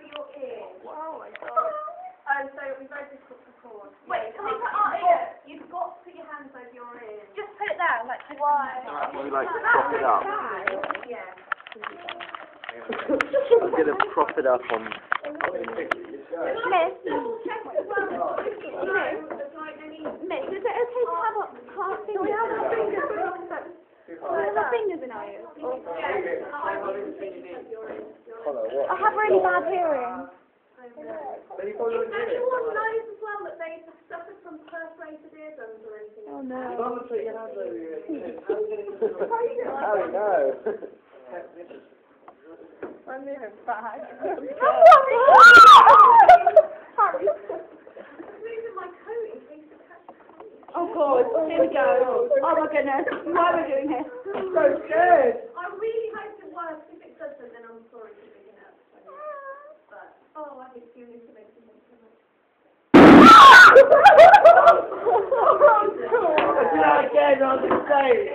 over your ears. Oh my god. So it'll be very difficult to record. Wait, can we put our ears? You've got to put your hands over your ears. Just put it there, like, Why? We like prop it up. Yeah. We're gonna prop it up on. Miss, Miss, is it okay to have our fingers? Our fingers in our ears? I have really bad hearing. If anyone knows as well that they've suffered from perforated eardrums or anything. Oh no. Oh no. I'm moving back. Oh god, here we go. Oh my goodness, why are we doing this? So good. I really hope it works. If it doesn't, then I'm sorry for picking it up. But, I think you need to make some Again on the stage.